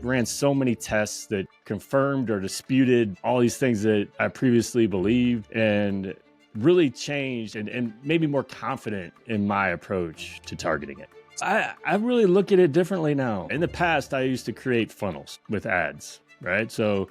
ran so many tests that confirmed or disputed all these things that I previously believed, and really changed and made me more confident in my approach to targeting it. I really look at it differently now. In the past, I used to create funnels with ads, right? So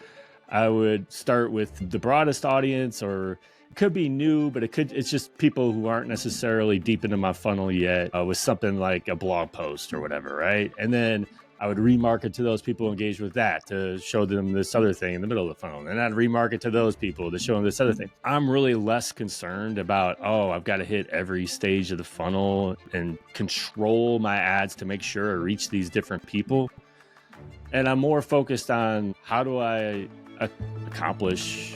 I would start with the broadest audience, or it could be new, but it's just people who aren't necessarily deep into my funnel yet, with something like a blog post or whatever, right? And then I would remarket to those people engaged with that to show them this other thing in the middle of the funnel. And I'd remarket to those people to show them this other thing. I'm really less concerned about, I've got to hit every stage of the funnel and control my ads to make sure I reach these different people. And I'm more focused on how do I accomplish,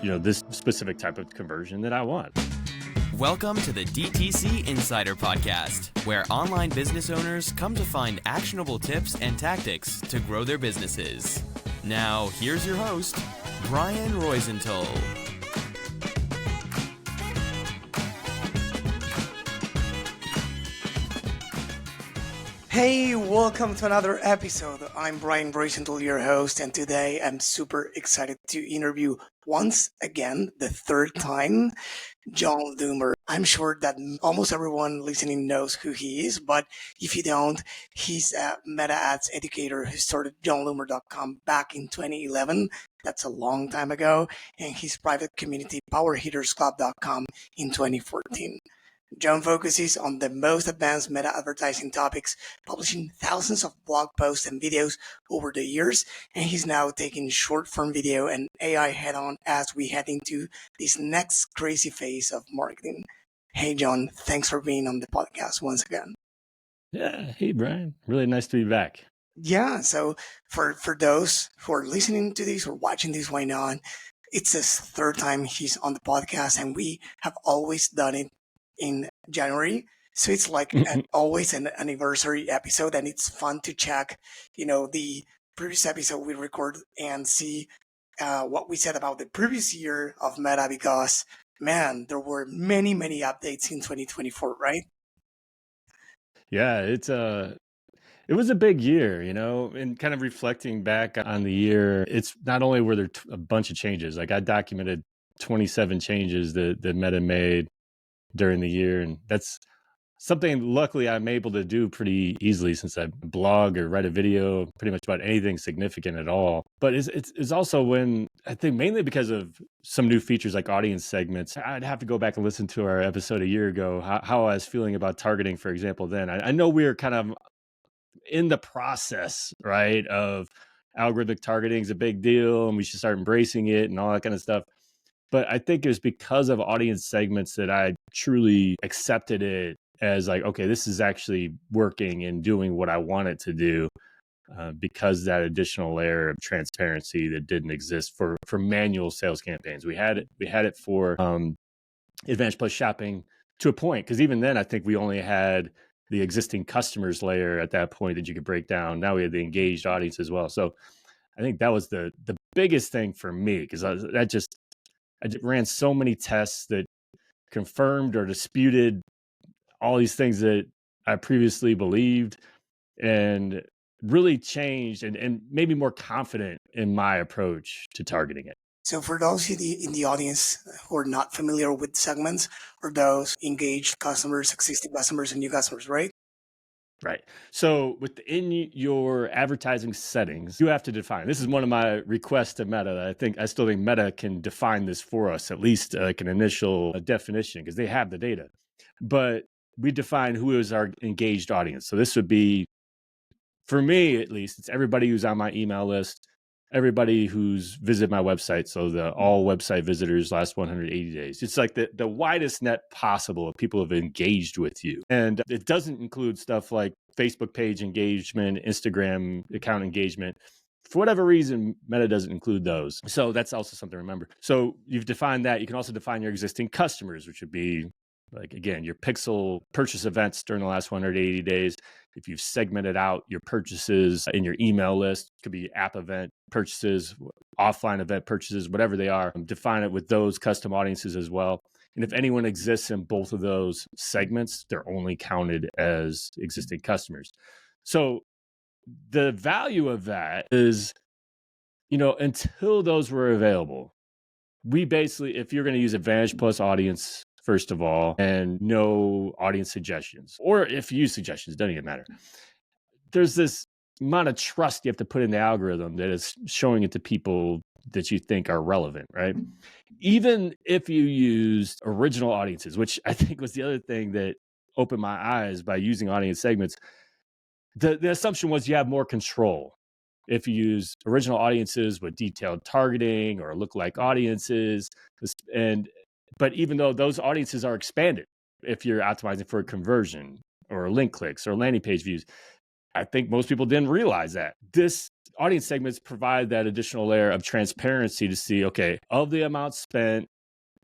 this specific type of conversion that I want. Welcome to the DTC Insider podcast, where online business owners come to find actionable tips and tactics to grow their businesses. Now, here's your host, Brian Roisentul. Hey, welcome to another episode. I'm Brian Roisentul, your host, and today I'm super excited to interview once again, the third time, Jon Loomer. I'm sure that almost everyone listening knows who he is, but if you don't, he's a meta ads educator who started jonloomer.com back in 2011. That's a long time ago. And his private community, powerhittersclub.com, in 2014. Jon focuses on the most advanced meta advertising topics, publishing thousands of blog posts and videos over the years, and he's now taking short-form video and AI head-on as we head into this next crazy phase of marketing. Hey, Jon, thanks for being on the podcast once again. Yeah, hey, Brian. Really nice to be back. Yeah, so for those who are listening to this or watching this right now, it's his third time he's on the podcast, and we have always done it in January. So it's like always an anniversary episode, and it's fun to check, the previous episode we record and see what we said about the previous year of Meta, because, man, there were many, many updates in 2024, right? Yeah, it was a big year, and kind of reflecting back on the year, it's not only were there a bunch of changes, like I documented 27 changes that Meta made during the year. And that's something luckily I'm able to do pretty easily since I blog or write a video pretty much about anything significant at all. But it's also when I think mainly because of some new features like audience segments. I'd have to go back and listen to our episode a year ago, how I was feeling about targeting, for example. Then I know we were kind of in the process, right, of algorithmic targeting is a big deal and we should start embracing it and all that kind of stuff. But I think it was because of audience segments that I truly accepted it as like, okay, this is actually working and doing what I want it to do, because that additional layer of transparency that didn't exist for manual sales campaigns. We had it for Advantage Plus shopping to a point, because even then I think we only had the existing customers layer at that point that you could break down. Now we had the engaged audience as well. So I think that was the biggest thing for me, because I ran so many tests that confirmed or disputed all these things that I previously believed, and really changed and made me more confident in my approach to targeting it. So for those in the audience who are not familiar with segments, or those engaged customers, existing customers, and new customers, right? Right. So within your advertising settings, you have to define. This is one of my requests to Meta. I still think Meta can define this for us, at least like an initial definition, because they have the data. But we define who is our engaged audience. So this would be, for me at least, it's everybody who's on my email list, everybody who's visited my website. So the all website visitors last 180 days. It's like the widest net possible of people who have engaged with you. And it doesn't include stuff like Facebook page engagement, Instagram account engagement. For whatever reason, Meta doesn't include those. So that's also something to remember. So you've defined that. You can also define your existing customers, which would be, like, again, your pixel purchase events during the last 180 days. If you've segmented out your purchases in your email list, it could be app event purchases, offline event purchases, whatever they are, define it with those custom audiences as well. And if anyone exists in both of those segments, they're only counted as existing customers. So the value of that is, until those were available, we basically, if you're going to use Advantage Plus Audience, first of all, and no audience suggestions, or if you use suggestions, doesn't even matter. There's this amount of trust you have to put in the algorithm that is showing it to people that you think are relevant, right? Even if you used original audiences, which I think was the other thing that opened my eyes by using audience segments, the assumption was you have more control if you use original audiences with detailed targeting or lookalike audiences. But even though those audiences are expanded, if you're optimizing for conversion or link clicks or landing page views, I think most people didn't realize that. This audience segments provide that additional layer of transparency to see, okay, of the amount spent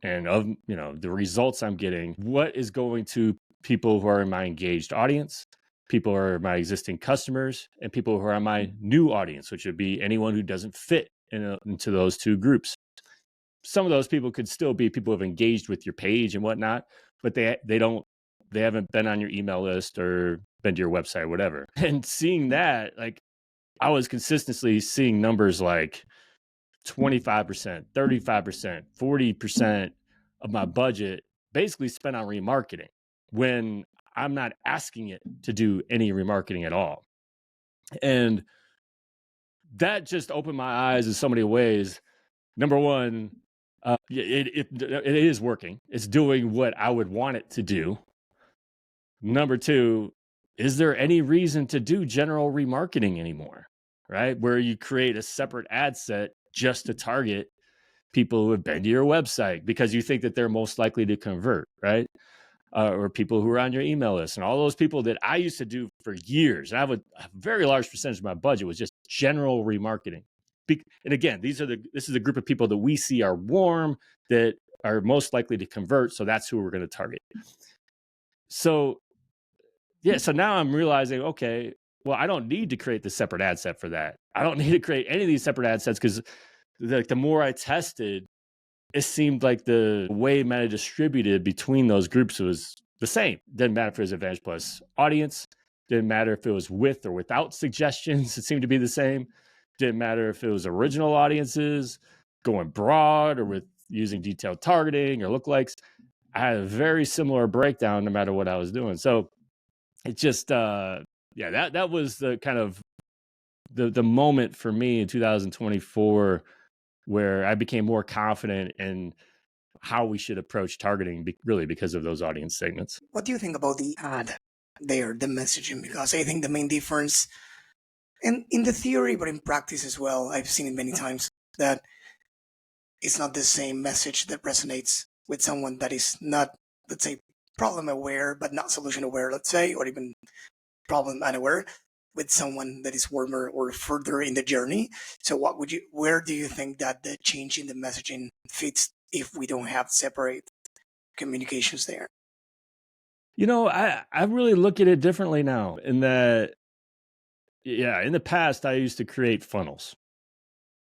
and of the results I'm getting, what is going to people who are in my engaged audience, people who are my existing customers, and people who are my new audience, which would be anyone who doesn't fit into those two groups. Some of those people could still be people who have engaged with your page and whatnot, but they haven't been on your email list or been to your website or whatever. And seeing that, like, I was consistently seeing numbers like 25%, 35%, 40% of my budget basically spent on remarketing when I'm not asking it to do any remarketing at all. And that just opened my eyes in so many ways. Number one, it is working. It's doing what I would want it to do. Number two, is there any reason to do general remarketing anymore, right? Where you create a separate ad set just to target people who have been to your website because you think that they're most likely to convert, right? Or people who are on your email list, and all those people that I used to do for years. And I would a very large percentage of my budget was just general remarketing. And again, this is a group of people that we see are warm, that are most likely to convert. So that's who we're going to target. So now I'm realizing, okay, well, I don't need to create the separate ad set for that. I don't need to create any of these separate ad sets because the more I tested, it seemed like the way Meta distributed between those groups was the same. Didn't matter if it was Advantage Plus Audience. Didn't matter if it was with or without suggestions. It seemed to be the same. Didn't matter if it was original audiences, going broad, or with using detailed targeting or lookalikes. I had a very similar breakdown no matter what I was doing. So it just, that was the kind of the moment for me in 2024 where I became more confident in how we should approach targeting, really because of those audience segments. What do you think about the ad there, the messaging? Because I think the main difference, and in the theory, but in practice as well, I've seen it many times, that it's not the same message that resonates with someone that is not, let's say, problem aware, but not solution aware, let's say, or even problem unaware, with someone that is warmer or further in the journey. So where do you think that the change in the messaging fits if we don't have separate communications there? I really look at it differently now in that, in the past, I used to create funnels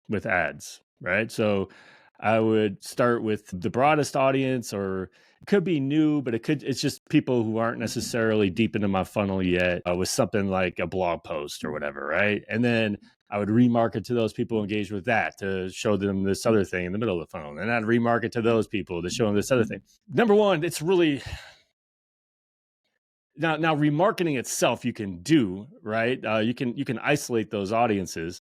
with ads, right? So I would start with the broadest audience, or it could be new, but it's just people who aren't necessarily deep into my funnel yet, with something like a blog post or whatever, right? And then I would remarket to those people engaged with that to show them this other thing in the middle of the funnel. And I'd remarket to those people to show them this other thing. Number one, it's really now remarketing itself you can do, right? You can isolate those audiences.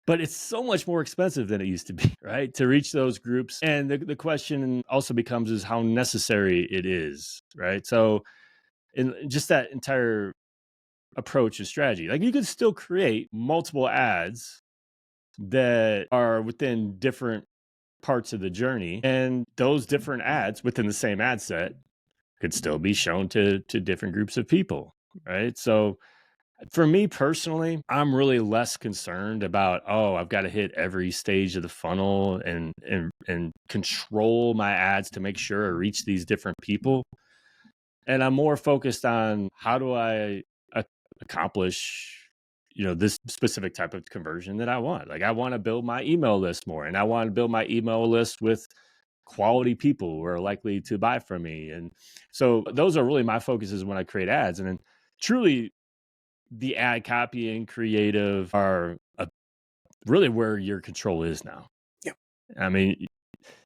But it's so much more expensive than it used to be, right? To reach those groups. And the question also becomes is how necessary it is, right? So in just that entire approach and strategy, like you could still create multiple ads that are within different parts of the journey. And those different ads within the same ad set could still be shown to different groups of people, right? So for me personally, I'm really less concerned about, I've got to hit every stage of the funnel and control my ads to make sure I reach these different people. And I'm more focused on how do I accomplish, this specific type of conversion that I want. Like I want to build my email list more, and I want to build my email list with quality people who are likely to buy from me. And so those are really my focuses when I create ads. And then truly, the ad copy and creative are really where your control is now. Yeah. I mean,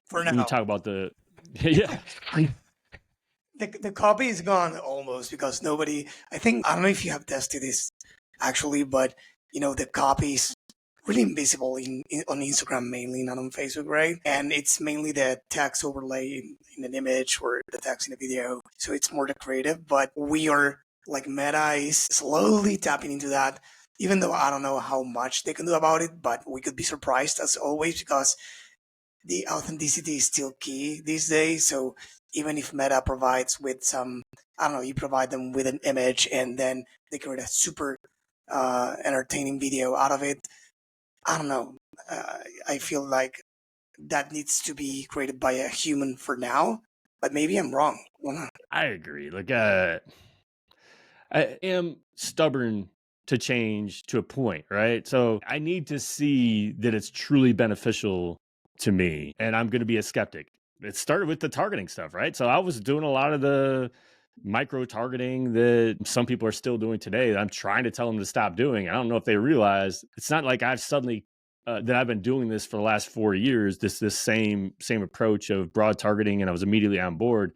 For when you now. talk about the yeah, The copy is gone almost because nobody. I don't know if you have tested this actually, but the copy is really invisible on Instagram mainly, not on Facebook, right? And it's mainly the text overlay in an image or the text in a video, so it's more the creative. But we are like Meta is slowly tapping into that. Even though I don't know how much they can do about it, but we could be surprised as always because the authenticity is still key these days. So even if Meta provides with some, I don't know, you provide them with an image and then they create a super entertaining video out of it. I don't know. I feel like that needs to be created by a human for now, but maybe I'm wrong. I agree. Like, I am stubborn to change to a point, right? So I need to see that it's truly beneficial to me, and I'm going to be a skeptic. It started with the targeting stuff, right? So I was doing a lot of the micro targeting that some people are still doing today that I'm trying to tell them to stop doing. I don't know if they realize it's not like I've suddenly that I've been doing this for the last 4 years, this same approach of broad targeting, and I was immediately on board.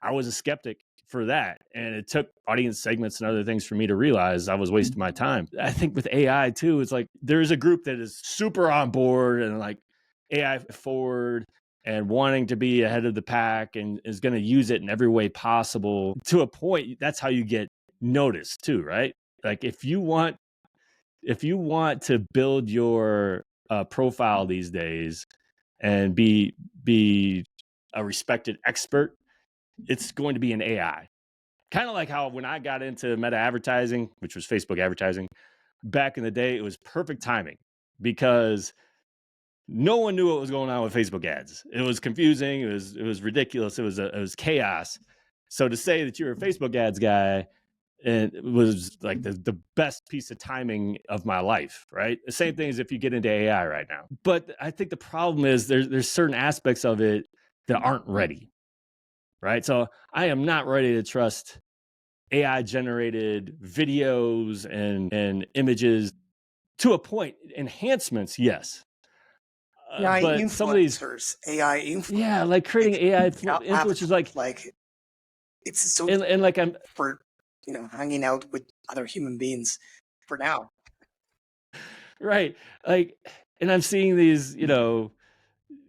I was a skeptic for that. And it took audience segments and other things for me to realize I was wasting my time. I think with AI too, it's like there's a group that is super on board and like AI forward and wanting to be ahead of the pack and is going to use it in every way possible. To a point, that's how you get noticed too, right? Like if you want to build your profile these days and be a respected expert, it's going to be an AI. Kind of like how when I got into meta advertising, which was Facebook advertising, back in the day, it was perfect timing because no one knew what was going on with Facebook ads. It was confusing. It was ridiculous. It was chaos. So to say that you're a Facebook ads guy, it was like the best piece of timing of my life, right? The same thing as if you get into AI right now. But I think the problem is there's certain aspects of it that aren't ready, right? So I am not ready to trust AI generated videos and images. To a point. Enhancements, yes. AI But some of these, AI influencers. yeah, like creating AI Avatar, influencers, like it's so and like I'm for hanging out with other human beings for now. right, like, and I'm seeing these,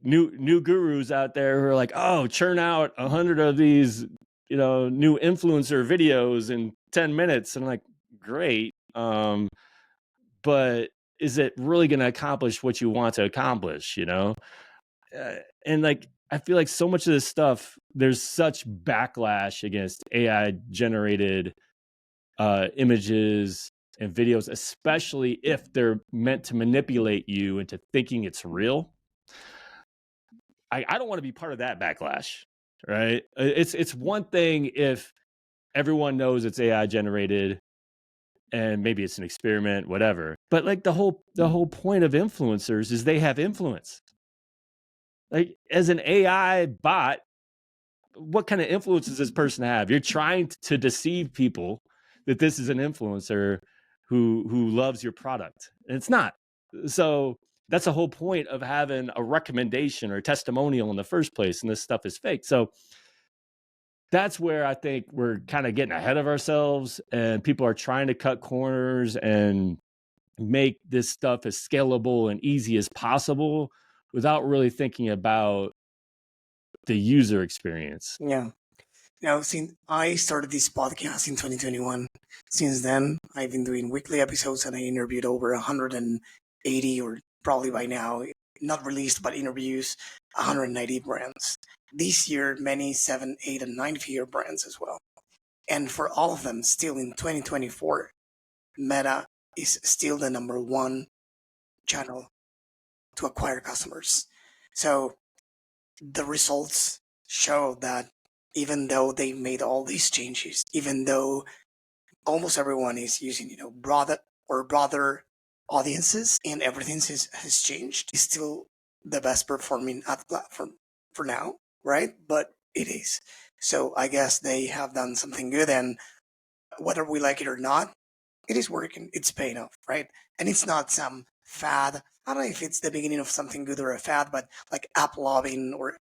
new gurus out there who are like, oh, churn out 100 of these, new influencer videos in 10 minutes, and I'm like, great, but is it really going to accomplish what you want to accomplish? And like I feel like so much of this stuff, there's such backlash against AI generated images and videos, especially if they're meant to manipulate you into thinking it's real. I don't want to be part of that backlash, right? It's one thing if everyone knows it's AI generated and maybe it's an experiment, whatever. But like the whole point of influencers is they have influence. Like as an AI bot, what kind of influence does this person have? You're trying to deceive people that this is an influencer who loves your product, and it's not. So that's the whole point of having a recommendation or a testimonial in the first place, and this stuff is fake. So that's where I think we're kind of getting ahead of ourselves, and people are trying to cut corners and make this stuff as scalable and easy as possible without really thinking about the user experience. Yeah. Now, since I started this podcast in 2021, since then, I've been doing weekly episodes and I interviewed over 180, or probably by now, not released, but interviews, 190 brands. This year, many 7, 8, and 9-figure brands as well. And for all of them, still in 2024, Meta is still the number one channel to acquire customers. So the results show that even though they made all these changes, even though almost everyone is using, broader audiences and everything has changed, it's still the best performing ad platform for now, right? But it is. So I guess they have done something good, and whether we like it or not, it is working, it's paying off, right? And it's not some fad. I don't know if it's the beginning of something good or a fad, but like app lobbying or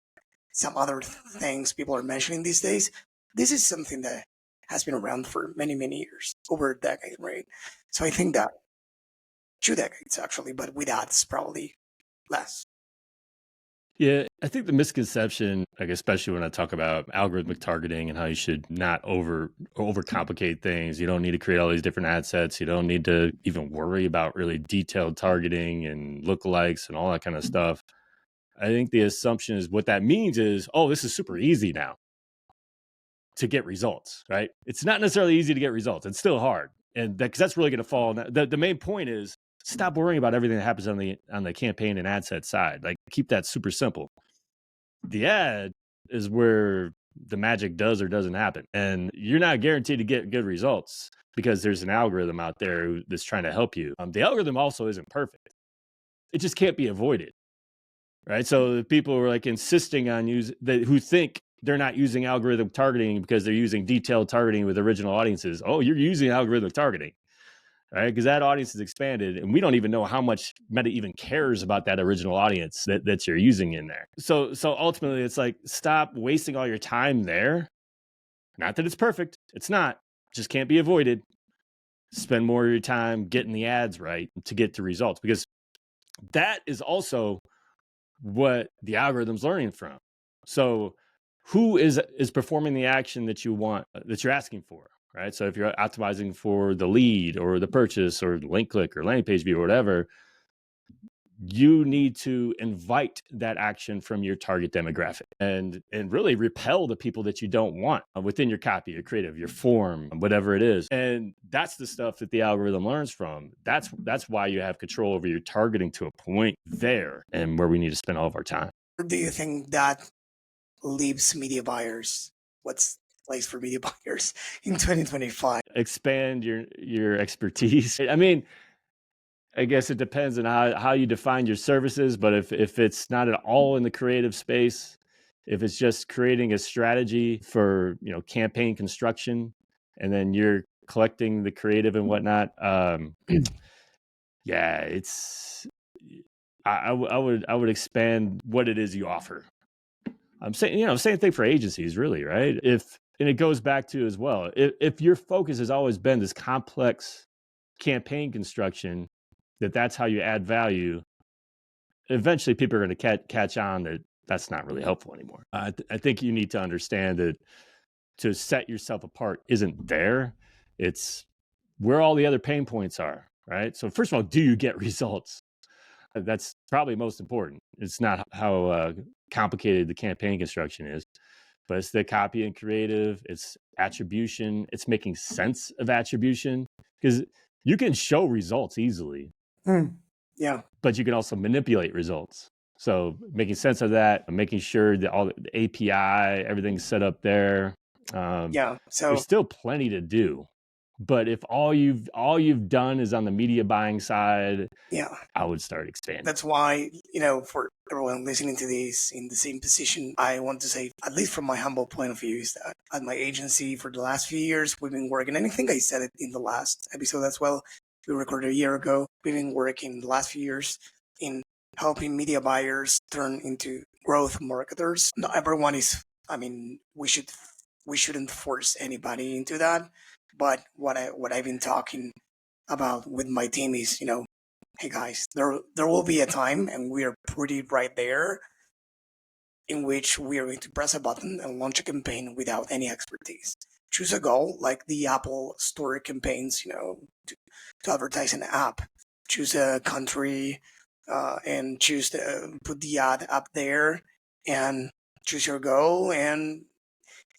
some other things people are mentioning these days, this is something that has been around for many, many years, over a decade, right? So I think that 2 decades actually, but with ads probably less. Yeah, I think the misconception, like especially when I talk about algorithmic targeting and how you should not overcomplicate things. You don't need to create all these different ad sets. You don't need to even worry about really detailed targeting and lookalikes and all that kind of stuff. I think the assumption is what that means is, oh, this is super easy now to get results, right? It's not necessarily easy to get results. It's still hard. And because that's really going to fall. The main point is stop worrying about everything that happens on the campaign and ad set side. Like keep that super simple. The ad is where the magic does or doesn't happen. And you're not guaranteed to get good results because there's an algorithm out there that's trying to help you. The algorithm also isn't perfect. It just can't be avoided. Right. So people are like insisting on who think they're not using algorithmic targeting because they're using detailed targeting with original audiences. Oh, you're using algorithmic targeting, right? Because that audience is expanded and we don't even know how much Meta even cares about that original audience that you're using in there. So ultimately it's like, stop wasting all your time there. Not that it's perfect. It's not. It just can't be avoided. Spend more of your time getting the ads right to get to results, because that is also what the algorithm's learning from. So who is performing the action that you want, that you're asking for, right? So if you're optimizing for the lead or the purchase or the link click or landing page view or whatever, you need to invite that action from your target demographic and really repel the people that you don't want within your copy, your creative, your form, whatever it is. And that's the stuff that the algorithm learns from. That's why you have control over your targeting to a point there, and where we need to spend all of our time. Or do you think that leaves media buyers? What's the place for media buyers in 2025? Expand your expertise. I mean, I guess it depends on how you define your services, but if it's not at all in the creative space, if it's just creating a strategy for campaign construction, and then you're collecting the creative and whatnot, yeah, it's I would expand what it is you offer. I'm saying same thing for agencies, really, right? And it goes back to as well, if your focus has always been this complex campaign construction, that's how you add value, eventually people are going to catch on that that's not really helpful anymore. I think you need to understand that to set yourself apart isn't there. It's where all the other pain points are, right? So first of all, do you get results? That's probably most important. It's not how complicated the campaign construction is, but it's the copy and creative, it's attribution, it's making sense of attribution, because you can show results easily. Yeah. But you can also manipulate results. So making sense of that, making sure that all the API, everything's set up there. So there's still plenty to do. But if all you've done is on the media buying side, I would start expanding. That's why, for everyone listening to this in the same position, I want to say, at least from my humble point of view, is that at my agency for the last few years, we've been working, and I think I said it in the last episode as well, we recorded a year ago, we've been working the last few years in helping media buyers turn into growth marketers. Not everyone is, we shouldn't force anybody into that. But what I've been talking about with my team is, hey guys, there will be a time, and we are pretty right there, in which we are going to press a button and launch a campaign without any expertise. Choose a goal, like the Apple Store campaigns, to advertise an app. Choose a country, and choose to put the ad up there, and choose your goal. And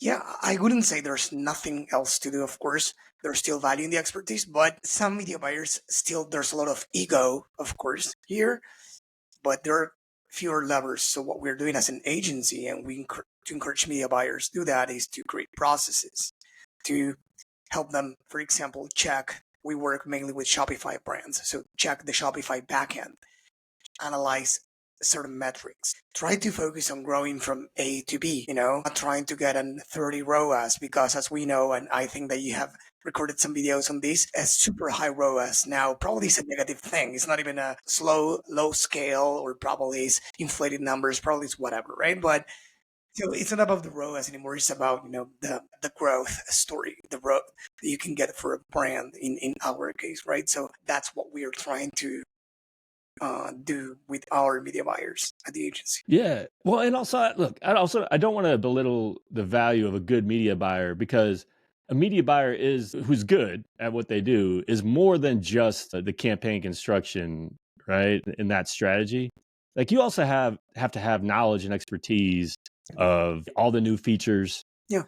yeah, I wouldn't say there's nothing else to do, of course. There's still value in the expertise, but some media buyers there's a lot of ego, of course, here, but there are fewer levers. So what we're doing as an agency, and to encourage media buyers to do that, is to create processes to help them, for example, we work mainly with Shopify brands. So check the Shopify backend, analyze certain metrics. Try to focus on growing from A to B, not trying to get an 30 ROAS, because as we know, and I think that you have recorded some videos on this, a super high ROAS now probably is a negative thing. It's not even a low scale, or probably is inflated numbers, probably is whatever, right? But so it's not about the ROAS anymore. It's about the growth story, the growth that you can get for a brand in our case, right? So that's what we are trying to do with our media buyers at the agency. Yeah. Well, and also, look, I don't want to belittle the value of a good media buyer, because a media buyer who's good at what they do is more than just the campaign construction, right? In that strategy. Like, you also have to have knowledge and expertise of all the new features. Yeah.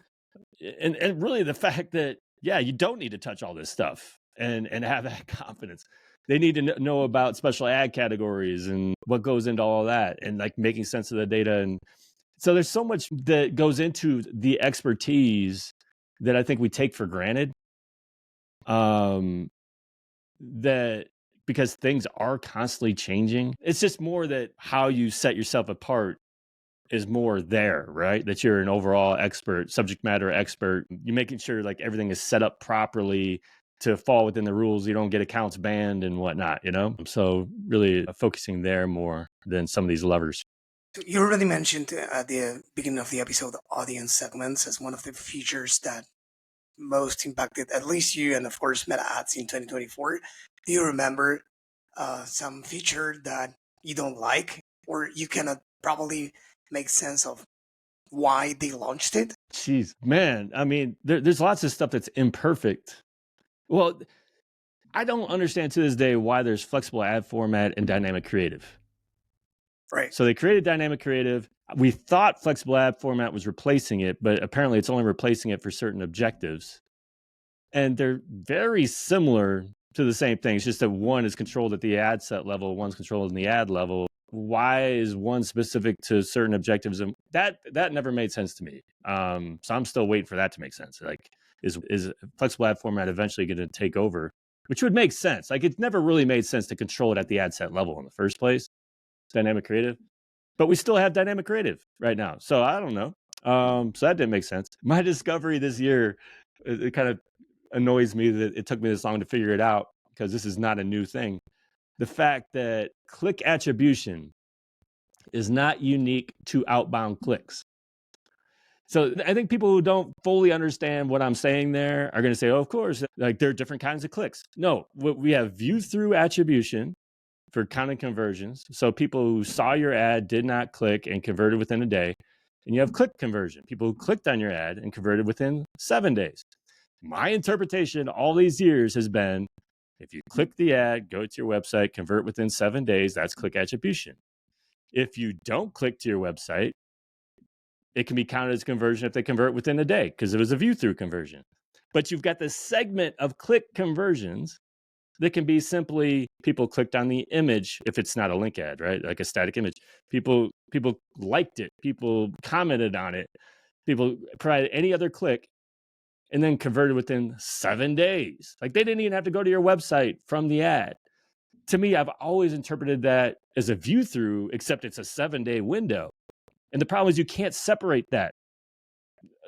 And really the fact that, you don't need to touch all this stuff and have that confidence. They need to know about special ad categories and what goes into all of that, and like making sense of the data. And so there's so much that goes into the expertise that I think we take for granted. That because things are constantly changing, it's just more that how you set yourself apart is more there, right? That you're an overall expert, subject matter expert. You're making sure like everything is set up properly to fall within the rules. You don't get accounts banned and whatnot, So really focusing there more than some of these levers. You already mentioned at the beginning of the episode, audience segments as one of the features that most impacted at least you, and of course Meta Ads in 2024. Do you remember some feature that you don't like, or you cannot probably make sense of why they launched it? Jeez, man. I mean, there's lots of stuff that's imperfect. Well, I don't understand to this day why there's flexible ad format and dynamic creative. Right. So they created dynamic creative. We thought flexible ad format was replacing it, but apparently it's only replacing it for certain objectives. And they're very similar to the same thing. It's just that one is controlled at the ad set level, one's controlled in the ad level. Why is one specific to certain objectives? And that never made sense to me. So I'm still waiting for that to make sense. Like, is flexible ad format eventually going to take over? Which would make sense. Like, it never really made sense to control it at the ad set level in the first place, dynamic creative. But we still have dynamic creative right now. So I don't know. So that didn't make sense. My discovery this year, it kind of annoys me that it took me this long to figure it out, because this is not a new thing. The fact that click attribution is not unique to outbound clicks. So I think people who don't fully understand what I'm saying there are going to say, oh, of course, like there are different kinds of clicks. No, we have view through attribution for content conversions. So people who saw your ad, did not click, and converted within a day. And you have click conversion, people who clicked on your ad and converted within 7 days. My interpretation all these years has been, if you click the ad, go to your website, convert within 7 days, that's click attribution. If you don't click to your website, it can be counted as conversion if they convert within a day, because it was a view through conversion. But you've got this segment of click conversions that can be simply people clicked on the image if it's not a link ad, right? Like a static image. People liked it. People commented on it. People provided any other click and then converted within 7 days. Like, they didn't even have to go to your website from the ad. To me, I've always interpreted that as a view through, except it's a 7-day window. And the problem is you can't separate that.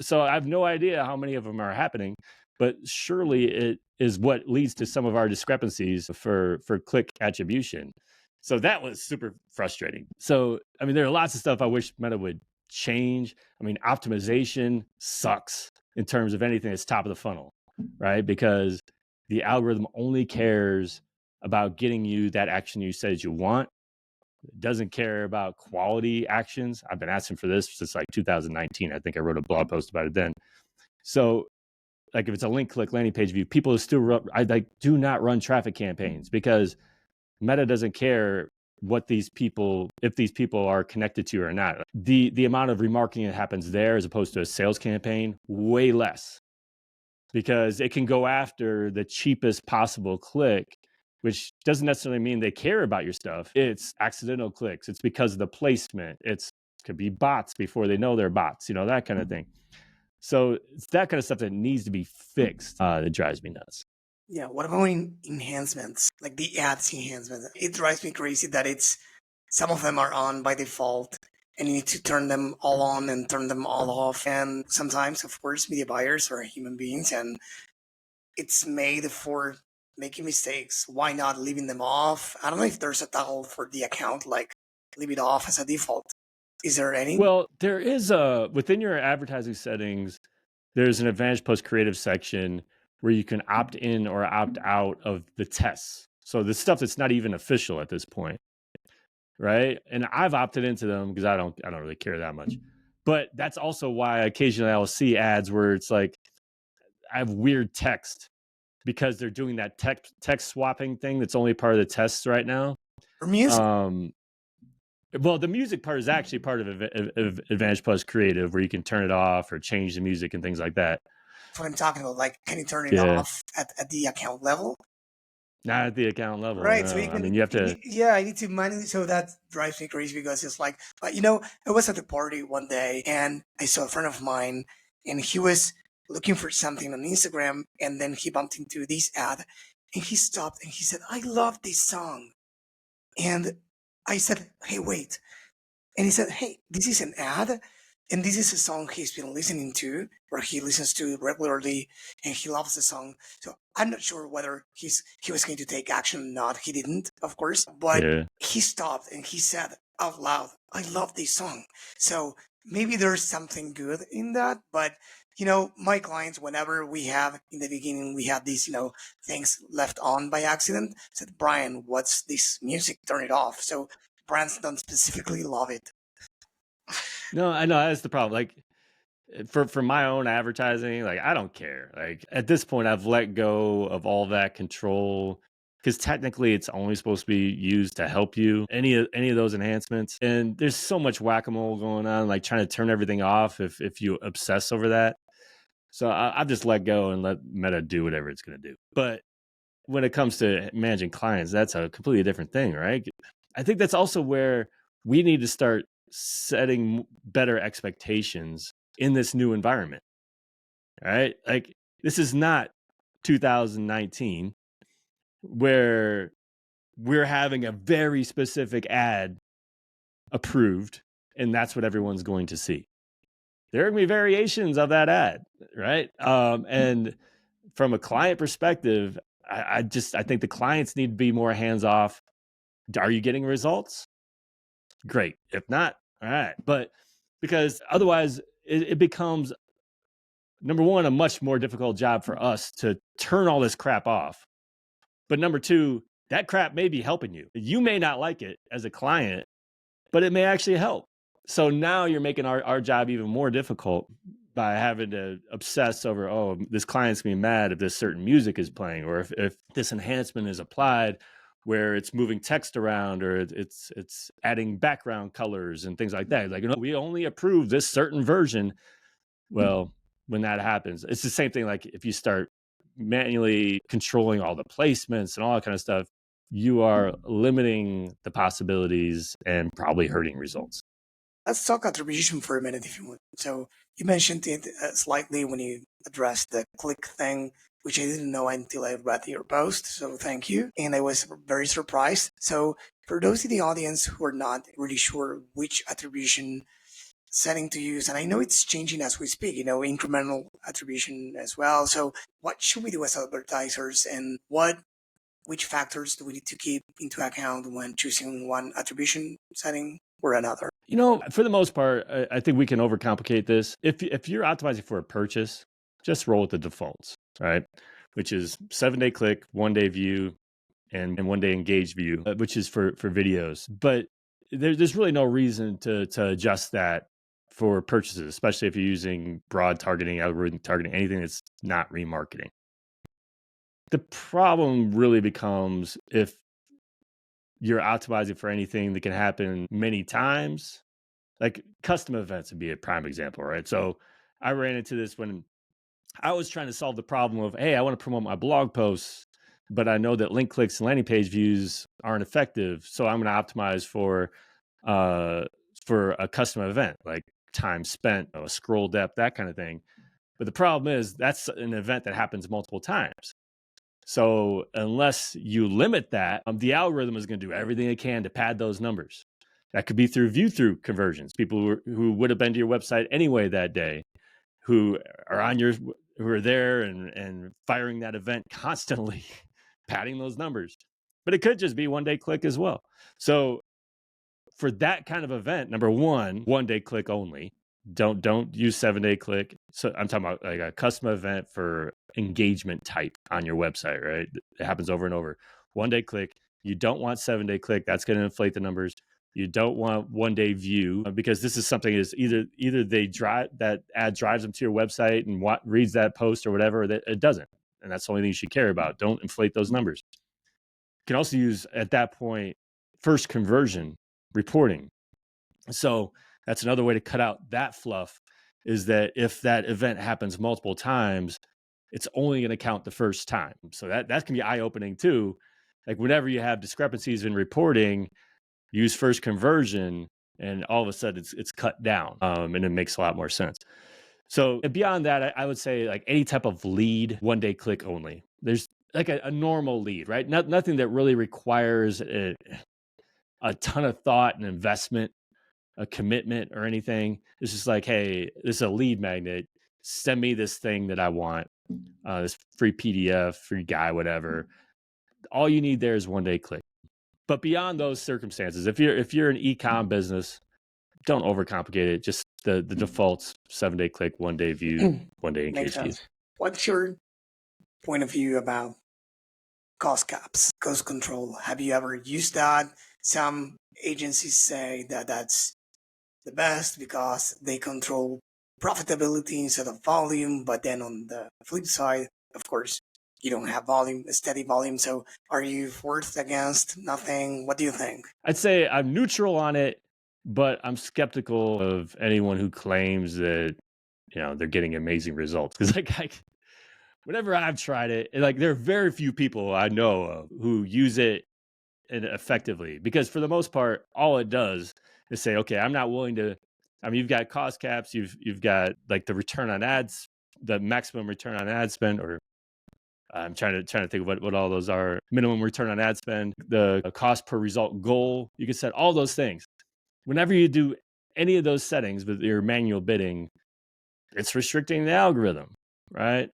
So I have no idea how many of them are happening, but surely it is what leads to some of our discrepancies for click attribution. So that was super frustrating. So, I mean, there are lots of stuff I wish Meta would change. I mean, optimization sucks in terms of anything that's top of the funnel, right? Because the algorithm only cares about getting you that action you said you want. It doesn't care about quality actions. I've been asking for this since like 2019. I think I wrote a blog post about it then. So, like, if it's a link click landing page view, people still do not run traffic campaigns, because Meta doesn't care what if these people are connected to you or not. The amount of remarketing that happens there as opposed to a sales campaign, way less, because it can go after the cheapest possible click, which doesn't necessarily mean they care about your stuff. It's accidental clicks. It's because of the placement. It could be bots before they know they're bots, that kind of thing. So it's that kind of stuff that needs to be fixed that drives me nuts. Yeah, what about enhancements, like the ads enhancements? It drives me crazy that it's some of them are on by default, and you need to turn them all on and turn them all off. And sometimes, of course, media buyers are human beings, and it's made for making mistakes. Why not leaving them off? I don't know if there's a toggle for the account, like leave it off as a default. Is there any? Well, there is a within your advertising settings, there's an Advantage Plus creative section where you can opt in or opt out of the tests. So the stuff that's not even official at this point, right? And I've opted into them because I don't really care that much. But that's also why occasionally I'll see ads where it's like I have weird text because they're doing that text swapping thing that's only part of the tests right now. Or music? Well, the music part is actually part of Advantage Plus Creative, where you can turn it off or change the music and things like that. That's what I'm talking about. Like, can you turn it off at the account level? Not at the account level, right? No. So you can, I mean, you have to. Yeah, I need to manage. So that drives me crazy because it's like, but I was at the party one day and I saw a friend of mine, and he was looking for something on Instagram, and then he bumped into this ad, and he stopped and he said, "I love this song," and I said, "Hey, wait." And he said, "Hey, this is an ad. And this is a song he's been listening to, or he listens to regularly, and he loves the song." So I'm not sure whether he was going to take action or not. He didn't, of course. But he stopped and he said out loud, "I love this song." So maybe there's something good in that. But, my clients, whenever we have, in the beginning, we had these, things left on by accident, said, "Brian, what's this music? Turn it off." So brands don't specifically love it. No, I know that's the problem. Like for my own advertising, like I don't care. Like at this point, I've let go of all that control because technically it's only supposed to be used to help you. Any of those enhancements, and there's so much whack-a-mole going on, like trying to turn everything off if you obsess over that. So I've just let go and let Meta do whatever it's going to do. But when it comes to managing clients, that's a completely different thing, right? I think that's also where we need to start setting better expectations in this new environment, right? Like this is not 2019 where we're having a very specific ad approved and that's what everyone's going to see. There are going to be variations of that ad, right? And from a client perspective, I think the clients need to be more hands off. Are you getting results? Great. If not, all right. But because otherwise it becomes, number one, a much more difficult job for us to turn all this crap off. But number two, that crap may be helping you. You may not like it as a client, but it may actually help. So now you're making our job even more difficult by having to obsess over, oh, this client's gonna be mad if this certain music is playing, or if this enhancement is applied where it's moving text around, or it's adding background colors and things like that. Like, we only approve this certain version. Well, when that happens, it's the same thing. Like if you start manually controlling all the placements and all that kind of stuff, you are limiting the possibilities and probably hurting results. Let's talk attribution for a minute, if you would. So you mentioned it slightly when you addressed the click thing, which I didn't know until I read your post. So thank you. And I was very surprised. So for those in the audience who are not really sure which attribution setting to use, and I know it's changing as we speak, incremental attribution as well. So what should we do as advertisers, and which factors do we need to keep into account when choosing one attribution setting or another? For the most part, I think we can overcomplicate this. If you're optimizing for a purchase, just roll with the defaults, right? Which is 7-day click, 1-day view, and 1-day engaged view, which is for videos. But there's really no reason to adjust that for purchases, especially if you're using broad targeting, algorithm targeting, anything that's not remarketing. The problem really becomes if you're optimizing for anything that can happen many times. Like custom events would be a prime example, right? So I ran into this when I was trying to solve the problem of, hey, I want to promote my blog posts, but I know that link clicks and landing page views aren't effective. So I'm going to optimize for a custom event, like time spent, a scroll depth, that kind of thing. But the problem is that's an event that happens multiple times. So unless you limit that, the algorithm is going to do everything it can to pad those numbers. That could be through view-through conversions, people who would have been to your website anyway that day, who are there and firing that event constantly, padding those numbers. But it could just be one-day click as well. So for that kind of event, number one day click only. Don't use 7-day click. So I'm talking about like a custom event for engagement type on your website, right? It happens over and over. 1-day click. You don't want 7-day click. That's going to inflate the numbers. You don't want 1-day view, because this is something is either they drive that ad drives them to your website and reads that post or whatever, or that it doesn't. And that's the only thing you should care about. Don't inflate those numbers. You can also use at that point first conversion reporting. So that's another way to cut out that fluff, is that if that event happens multiple times, it's only going to count the first time. So that can be eye-opening too. Like whenever you have discrepancies in reporting, use first conversion, and all of a sudden it's cut down, and it makes a lot more sense. So beyond that, I would say like any type of lead, 1-day click only. There's like a normal lead, right? Nothing that really requires a ton of thought and investment, a commitment or anything. It's just like, hey, this is a lead magnet. Send me this thing that I want, this free PDF, free guy, whatever. All you need there is 1-day click. But beyond those circumstances, if you're an e-com business, don't overcomplicate it. Just the defaults: 7-day click, 1-day view, 1-day engage view. What's your point of view about cost caps, cost control? Have you ever used that? Some agencies say that that's the best because they control profitability instead of volume. But then on the flip side, of course, you don't have volume, a steady volume. So are you for, against, nothing? What do you think? I'd say I'm neutral on it, but I'm skeptical of anyone who claims that, they're getting amazing results. Because whenever I've tried it, like there are very few people I know of who use it effectively, because for the most part, all it does is say, okay, I'm not willing to. I mean, you've got cost caps, you've got like the return on ads, the maximum return on ad spend, or I'm trying to think of what all those are. Minimum return on ad spend, the cost per result goal. You can set all those things. Whenever you do any of those settings with your manual bidding, it's restricting the algorithm, right?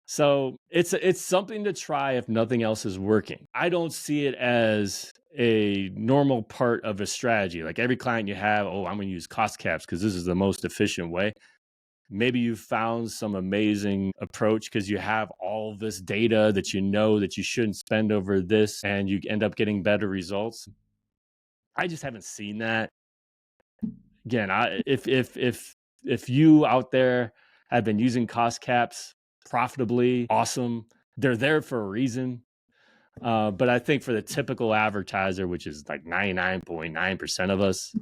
So it's something to try if nothing else is working. I don't see it as a normal part of a strategy. Like every client you have, I'm going to use cost caps because this is the most efficient way. Maybe you've found some amazing approach because you have all this data that you know that you shouldn't spend over this, and you end up getting better results. I just haven't seen that. Again, if you out there have been using cost caps profitably, awesome. They're there for a reason. But I think for the typical advertiser, which is like 99.9% of us,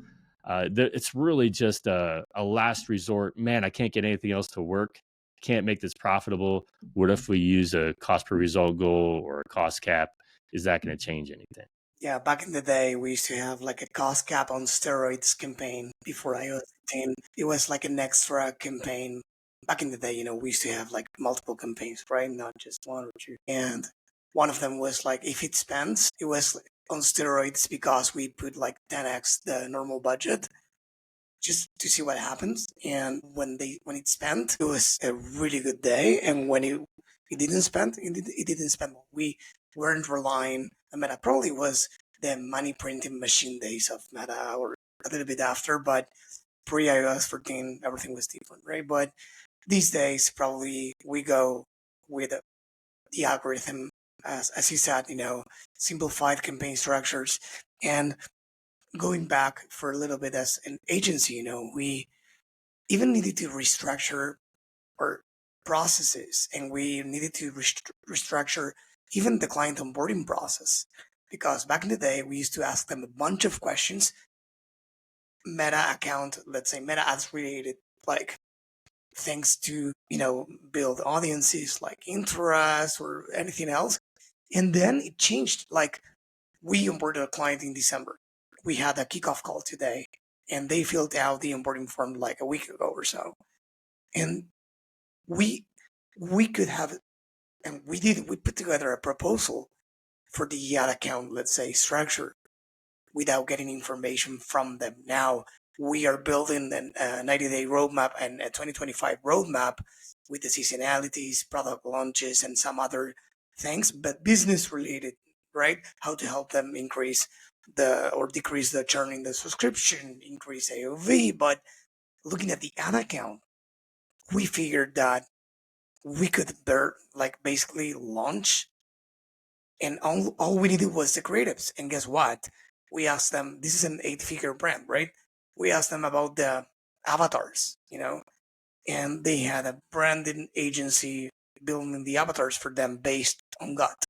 it's really just a last resort. Man, I can't get anything else to work. Can't make this profitable. What if we use a cost per result goal or a cost cap? Is that going to change anything? Yeah, back in the day, we used to have like a cost cap on steroids campaign before iOS 15. It was like an extra campaign. Back in the day, we used to have like multiple campaigns, right? Not just one or two. And one of them was like, if it spends, it was on steroids because we put like 10x the normal budget just to see what happens. And when it spent, it was a really good day. And when it didn't spend, it didn't spend. We weren't relying on Meta. Probably was the money printing machine days of Meta or a little bit after, but pre iOS 14, everything was different, right? But these days, probably we go with the algorithm, as you said, simplified campaign structures. And going back for a little bit as an agency, we even needed to restructure our processes, and we needed to restructure even the client onboarding process. Because back in the day, we used to ask them a bunch of questions, Meta account, let's say Meta ads related, like things to, build audiences like interest or anything else. And then it changed. Like we onboarded a client in December. We had a kickoff call today, and they filled out the onboarding form like a week ago or so. And we could have, and we put together a proposal for the ad account, let's say, structure without getting information from them. Now we are building a 90-day roadmap and a 2025 roadmap with the seasonalities, product launches, and some other things, but business related, right? How to help them increase or decrease the churn in the subscription, increase AOV. But looking at the ad account, we figured that we could basically launch, and all we needed was the creatives. And guess what? We asked them, this is an 8-figure brand, right? We asked them about the avatars, and they had a branding agency building the avatars for them based on gut.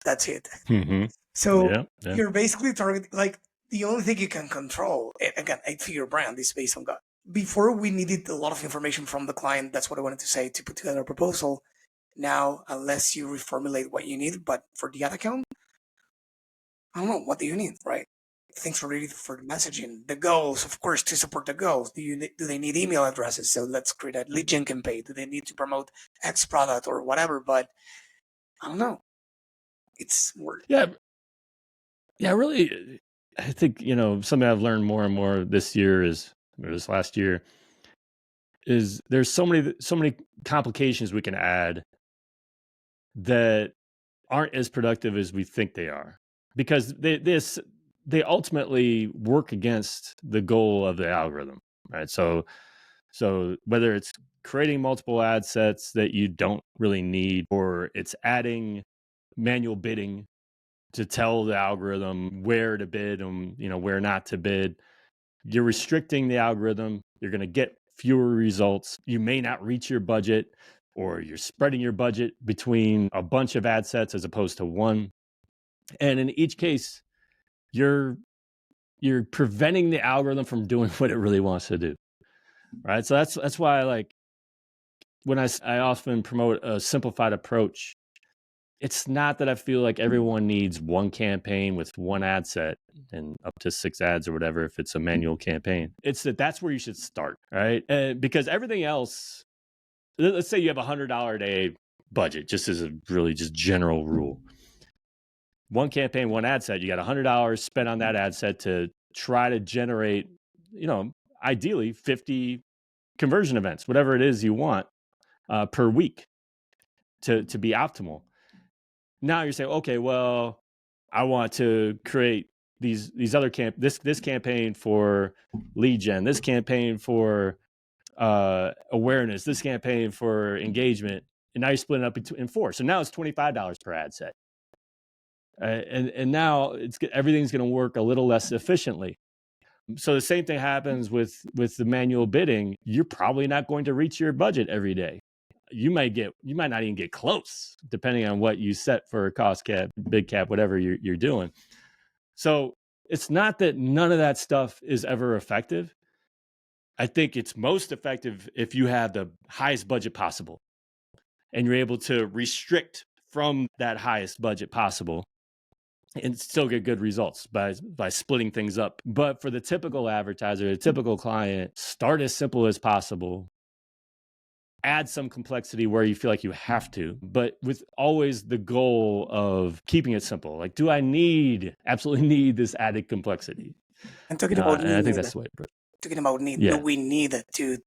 That's it. Mm-hmm. So Yeah. you're basically targeting, the only thing you can control, again, 8-figure brand is based on gut. Before we needed a lot of information from the client. That's what I wanted to say to put together a proposal. Now, unless you reformulate what you need, but for the ad account, I don't know, what do you need, right? Things related for the messaging, the goals, of course, to support the goals. Do they need email addresses? So let's create a lead gen campaign. Do they need to promote X product or whatever? But I don't know. It's work. Yeah, really. I think something I've learned more and more this last year is there's so many complications we can add that aren't as productive as we think they are, because they ultimately work against the goal of the algorithm, right? So whether it's creating multiple ad sets that you don't really need, or it's adding manual bidding to tell the algorithm where to bid and where not to bid, you're restricting the algorithm. You're going to get fewer results. You may not reach your budget, or you're spreading your budget between a bunch of ad sets as opposed to one. And in each case, you're preventing the algorithm from doing what it really wants to do, right? So that's why, when I often promote a simplified approach, it's not that I feel like everyone needs one campaign with one ad set and up to 6 ads or whatever if it's a manual campaign. It's that's where you should start, right? Because everything else, let's say you have $100 a day budget, just as a really just general rule. One campaign, one ad set, you got $100 spent on that ad set to try to generate, ideally 50 conversion events, whatever it is you want per week to be optimal. Now you're saying, okay, well, I want to create these other this campaign for lead gen, this campaign for awareness, this campaign for engagement, and now you're splitting up in 4. So now it's $25 per ad set, and now everything's going to work a little less efficiently. So the same thing happens with the manual bidding. You're probably not going to reach your budget every day. You might not even get close, depending on what you set for a cost cap, big cap, whatever you're doing. So it's not that none of that stuff is ever effective. I think it's most effective if you have the highest budget possible and you're able to restrict from that highest budget possible and still get good results by splitting things up. But for the typical advertiser, the typical client, start as simple as possible. Add some complexity where you feel like you have to, but with always the goal of keeping it simple. Like, do I absolutely need this added complexity? And talking about need, I think that's the way. Talking about need, do we need to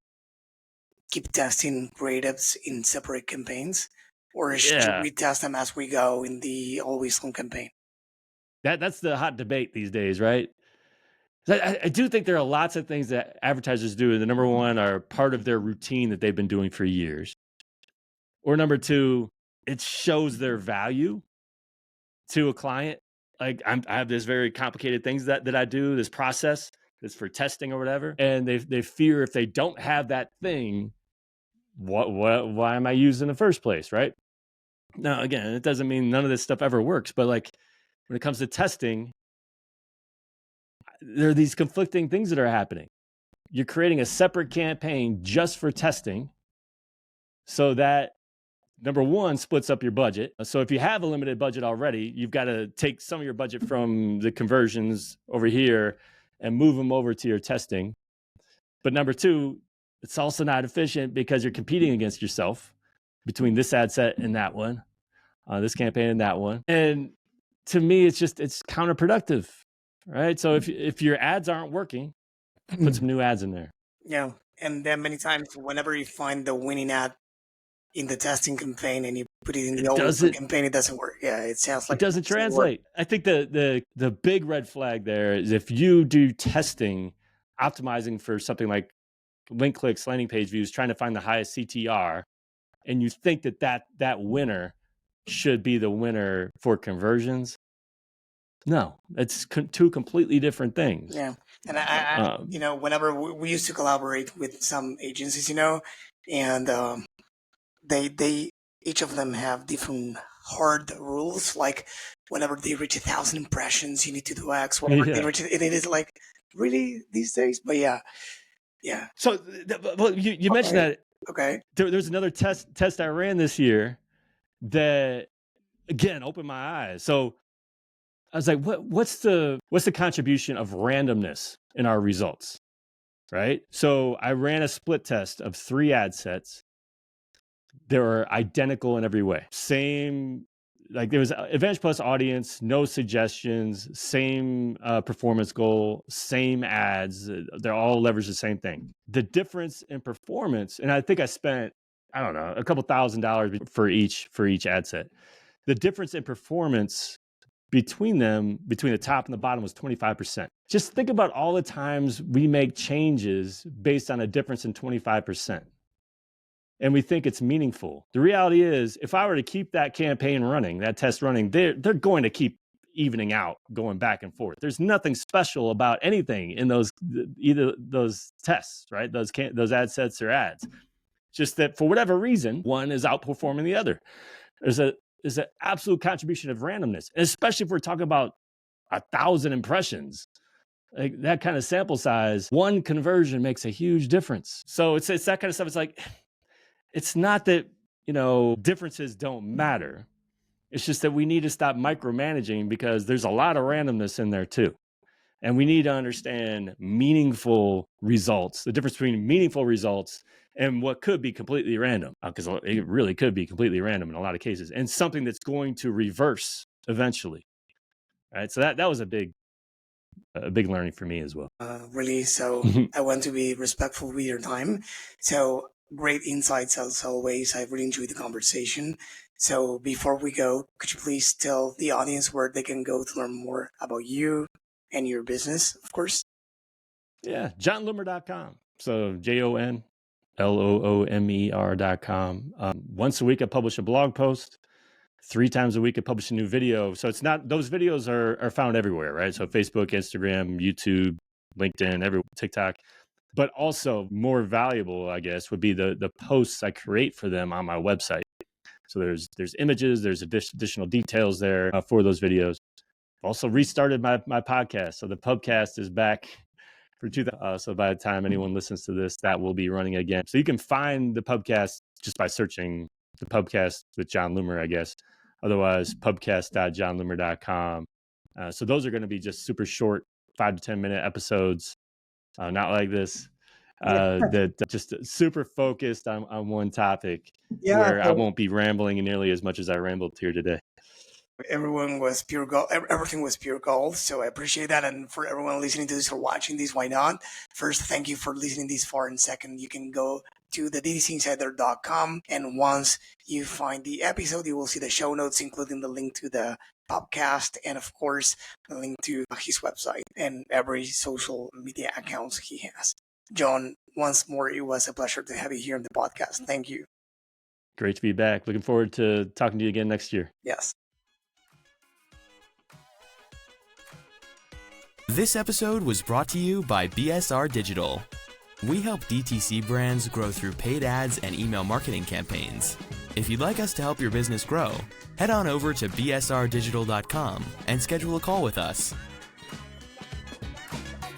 keep testing creatives in separate campaigns, or should we test them as we go in the always on campaign? That's the hot debate these days, right? I do think there are lots of things that advertisers do. The number one are part of their routine that they've been doing for years. Or number two, it shows their value to a client. Like I have this very complicated things that I do, this process that's for testing or whatever. And they fear if they don't have that thing, why am I using in the first place, right? Now, again, it doesn't mean none of this stuff ever works, but when it comes to testing, there are these conflicting things that are happening. You're creating a separate campaign just for testing, so that number one splits up your budget. So if you have a limited budget already, you've got to take some of your budget from the conversions over here and move them over to your testing. But number two, it's also not efficient because you're competing against yourself between this ad set and that one, this campaign and that one. And to me, it's counterproductive. right? So if your ads aren't working, put some new ads in there. Yeah. And then many times, whenever you find the winning ad in the testing campaign and you put it in the old campaign, it doesn't work. Yeah, it sounds like it doesn't translate. I think the big red flag there is if you do testing, optimizing for something like link clicks, landing page views, trying to find the highest CTR, and you think that winner should be the winner for conversions. No, it's two completely different things. Yeah. And I whenever we used to collaborate with some agencies, and they each of them have different hard rules. Like whenever they reach 1,000 impressions, you need to do X. Whenever they reach it is like really these days. But yeah. So, well, you mentioned that. Okay. There's another test I ran this year that again opened my eyes. So I was like, what's the contribution of randomness in our results? Right. So I ran a split test of 3 ad sets. They were identical in every way. Same, like there was Advantage Plus audience, no suggestions, same performance goal, same ads. They're all leveraged the same thing. The difference in performance, and I think I spent, I don't know, a couple $1,000s for each ad set. The difference in performance between the top and the bottom was 25%. Just think about all the times we make changes based on a difference in 25%. And we think it's meaningful. The reality is, if I were to keep that campaign running, that test running, they're going to keep evening out, going back and forth. There's nothing special about anything in either those tests, right? Those ad sets or ads. Just that for whatever reason, one is outperforming the other. There's an absolute contribution of randomness, and especially if we're talking about 1,000 impressions. Like that kind of sample size, one conversion makes a huge difference. So it's that kind of stuff. It's like, it's not that, differences don't matter. It's just that we need to stop micromanaging because there's a lot of randomness in there too. And we need to understand meaningful results, the difference between meaningful results and what could be completely random, because it really could be completely random in a lot of cases, and something that's going to reverse eventually. Right. So that was a big learning for me as well. Really. So I want to be respectful with your time. So great insights as always. I really enjoyed the conversation. So before we go, could you please tell the audience where they can go to learn more about you and your business, of course? Yeah, jonloomer.com. So JONLOOMER.com. Once a week, I publish a blog post. 3 times a week, I publish a new video. So it's not, those videos are found everywhere, right? So Facebook, Instagram, YouTube, LinkedIn, TikTok. But also more valuable, I guess, would be the posts I create for them on my website. So there's images, there's additional details there for those videos. I've also restarted my podcast. So the pubcast is back for 2000. So by the time anyone listens to this, that will be running again. So you can find the pubcast just by searching the pubcast with Jon Loomer, I guess. Otherwise, pubcast.jonloomer.com. So those are going to be just super short, 5 to 10 minute episodes. Not like this, that just super focused on one topic, where I won't be rambling nearly as much as I rambled here today. Everything was pure gold. So I appreciate that. And for everyone listening to this or watching this, why not? First, thank you for listening this far. And second, you can go to the DTCinsider.com. And once you find the episode, you will see the show notes, including the link to the podcast, and of course, the link to his website and every social media accounts he has. Jon, once more, it was a pleasure to have you here on the podcast. Thank you. Great to be back. Looking forward to talking to you again next year. Yes. This episode was brought to you by BSR Digital. We help DTC brands grow through paid ads and email marketing campaigns. If you'd like us to help your business grow, head on over to bsrdigital.com and schedule a call with us.